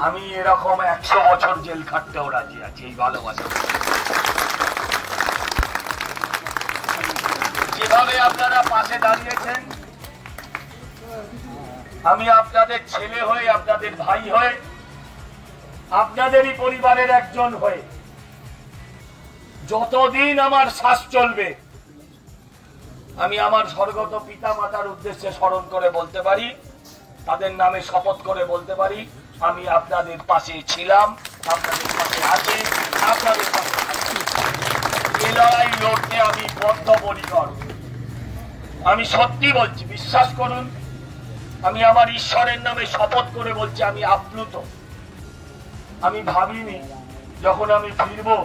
আমি এরকম 100 বছর জেল খাটতেও রাজি আছি এই ভালোবাসা। যেভাবে আপনারা পাশে দাঁড়িয়েছেন, আমি আপনাদের ছেলে হয়ে, আপনাদের ভাই হয়ে, আপনাদেরই পরিবারের একজন হয়ে যতদিন আমার শ্বাস চলবে আমি আমার স্বর্গত পিতা মাতার উদ্দেশ্যে স্মরণ করে বলতে পারি, তাদের নামে শপথ করে বলতে পারি, আমি আপনাদের পাশে ছিলাম, আপনাদের পাশে আছি, আপনাদের পাশে আছি। এই লড়াই লড়তে আমি বদ্ধপরিকর। আমি সত্যি বলছি, বিশ্বাস করুন, আমি আমার ঈশ্বরের নামে শপথ করে বলছি, আমি আপ্লুত। আমি ভাবিনি যখন আমি ফিরবো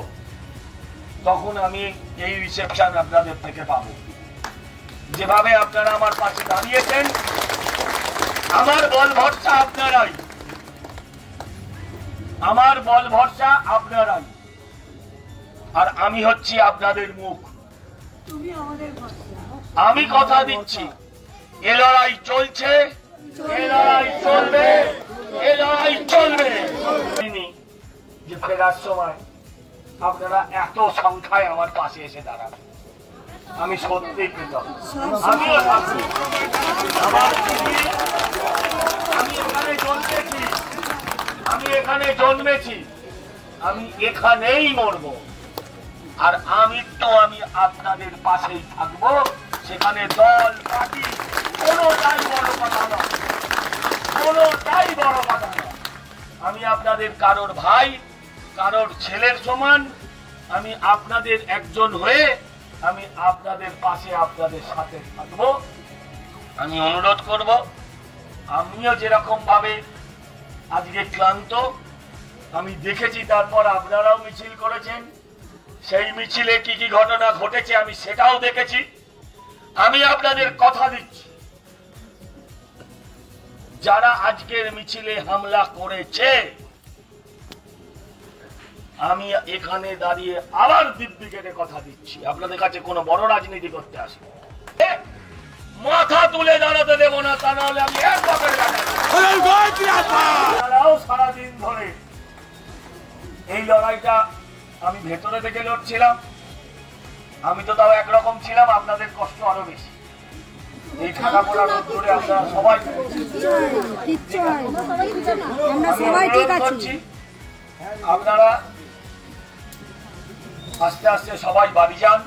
তখন আমি এই রিসেপশন আপনাদের থেকে পাবো। যেভাবে আপনারা আমার পাশে দাঁড়িয়েছেন, আমার বল ভরসা আপনারাই, আমার বল ভরসা আপনারাই, আর আমি হচ্ছি আপনাদের মুখ। আমি কথা দিচ্ছি, এ লড়াই চলছে, এ লড়াই চলবে, এ লড়াই চলবে। যে ফেরার সময় আপনারা এত সংখ্যায় আমার পাশে এসে দাঁড়াবেন, আমি সত্যি কৃতজ্ঞ। আমিও থাকবো। আমি এখানে জন্মেছি, আমি এখানে জন্মেছি, আমি এখানেই মরবো, আর আমি আপনাদের পাশেই থাকবো। সেখানে দল পার্টি কোনোটাই বড় কথা নয়, কোনোটাই বড় কথা নয়। আমি আপনাদের কারোর ভাই, কারোর ছেলের সমান। আমি আপনাদের একজন হয়ে আমি আপনাদের পাশে, আপনাদের সাথে থাকবো। আমি অনুরোধ করব, আমিও যেরকম ভাবে আজকে ক্লান্ত, আমি দেখেছি, তারপর আপনারাও মিছিল করেছেন, সেই মিছিলে কি কি ঘটনা ঘটেছে আমি সেটাও দেখেছি। আমি আপনাদের কথা দিচ্ছি, যারা আজকের মিছিলে হামলা করেছে, আমি এখানে দাঁড়িয়ে আবার দিব্যি কেটে কথা দিচ্ছি, আপনাদের কাছে কোনো বড় রাজনীতি করতে আসি, মাথা তুলে দাঁড়াতে দেবো না, তা নাহলে আমি এক বাপের সারাদিন ধরে এই লড়াইটা আমি ভেতরে থেকে লড়ছিলাম। আমি তো তাও একরকম ছিলাম, আপনাদের কষ্ট আরো বেশি। এই ঠান্ডা পড়া রোদ ধরে আপনারা সবাই আপনারা আস্তে আস্তে সবাই বাড়ি যান।